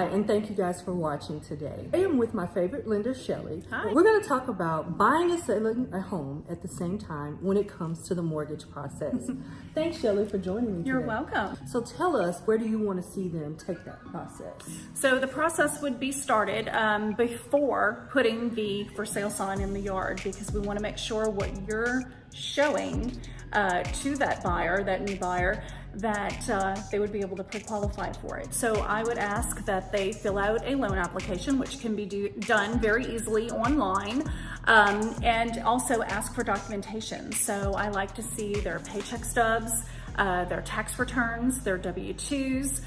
Hi, and thank you guys for watching today. I am with my favorite lender, Shelley. Hi. We're going to talk about buying and selling a home at the same time when it comes to the mortgage process. Thanks, Shelley, for joining me today. You're welcome. So tell us, where do you want to see them take that process? So the process would be started before putting the for sale sign in the yard, because we want to make sure what you're showing to that buyer, that new buyer, that they would be able to pre-qualify for it. So I would ask that they fill out a loan application, which can be done very easily online, and also ask for documentation. So I like to see their paycheck stubs, their tax returns, their W-2s,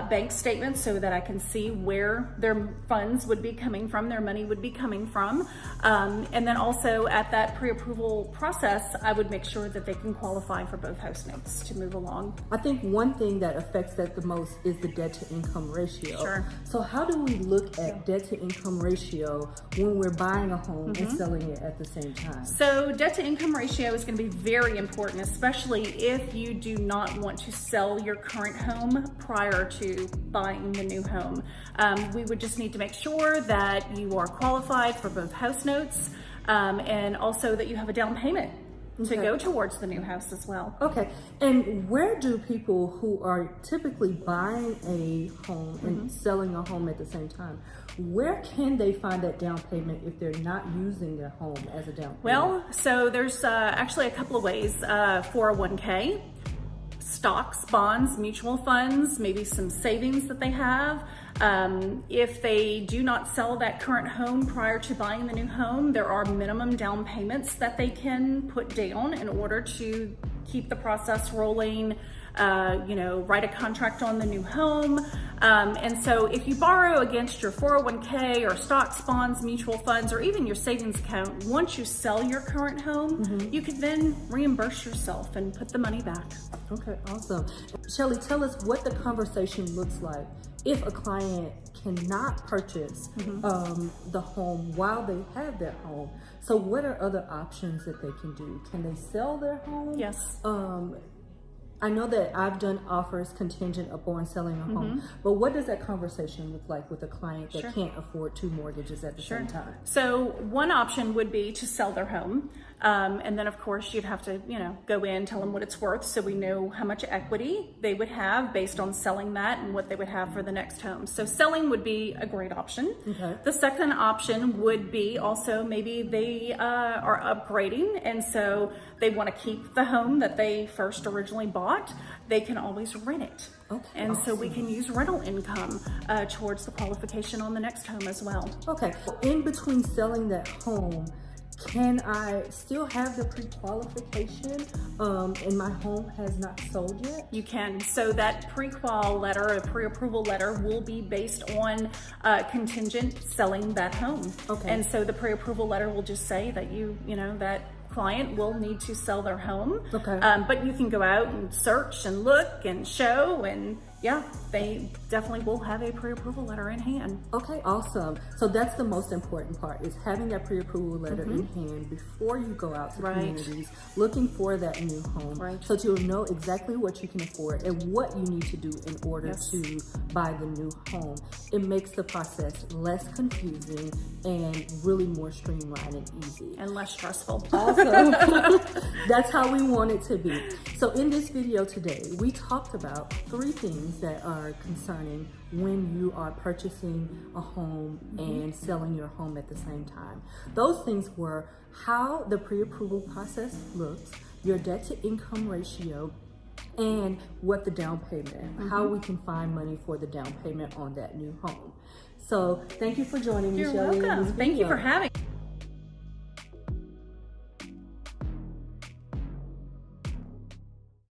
bank statements, so that I can see where their funds would be coming from, their money would be coming from. And then also at that pre-approval process, I would make sure that they can qualify for both house notes to move along. I think one thing that affects that the most is the debt to income ratio. Sure. So how do we look at debt to income ratio when we're buying a home and selling it at the same time? So debt to income ratio is going to be very important, especially if you do not want to sell your current home prior to buying the new home. We would just need to make sure that you are qualified for both house notes, and also that you have a down payment to go towards the new house as well. Okay, and where do people who are typically buying a home and selling a home at the same time, where can they find that down payment if they're not using their home as a down payment? Well, so there's actually a couple of ways. 401k, stocks, bonds, mutual funds, maybe some savings that they have. If they do not sell that current home prior to buying the new home, there are minimum down payments that they can put down in order to keep the process rolling, write a contract on the new home. And so if you borrow against your 401k or stocks, bonds, mutual funds, or even your savings account, once you sell your current home, you can then reimburse yourself and put the money back. Okay, awesome. Shelley, tell us what the conversation looks like if a client cannot purchase the home while they have their home. So what are other options that they can do? Can they sell their home? Yes. I know that I've done offers contingent upon selling a home, but what does that conversation look like with a client that can't afford two mortgages at the same time? So one option would be to sell their home. And then of course you'd have to, go in, tell them what it's worth, so we know how much equity they would have based on selling that and what they would have for the next home. So selling would be a great option. Okay. The second option would be also maybe they are upgrading, and so they want to keep the home that they first originally bought. They can always rent it. Okay, and awesome. so we can use rental income towards the qualification on the next home as well. Okay, in between selling that home, can I still have the pre-qualification and my home has not sold yet? You can. So that pre-qual letter, a pre-approval letter, will be based on contingent selling that home. Okay. And so the pre-approval letter will just say that that client will need to sell their home. Okay. But you can go out and search and look and show, and yeah, they definitely will have a pre-approval letter in hand. Okay, awesome. So that's the most important part, is having that pre-approval letter in hand before you go out to communities, looking for that new home, so that you'll know exactly what you can afford and what you need to do in order to buy the new home. It makes the process less confusing and really more streamlined and easy. And less stressful. Awesome. That's how we want it to be. So in this video today, we talked about 3 things that are concerning when you are purchasing a home and selling your home at the same time. Those things were how the pre-approval process looks, your debt to income ratio, and what the down payment, how we can find money for the down payment on that new home. So thank you for joining me, Shelley. You're welcome. Thank you for having me.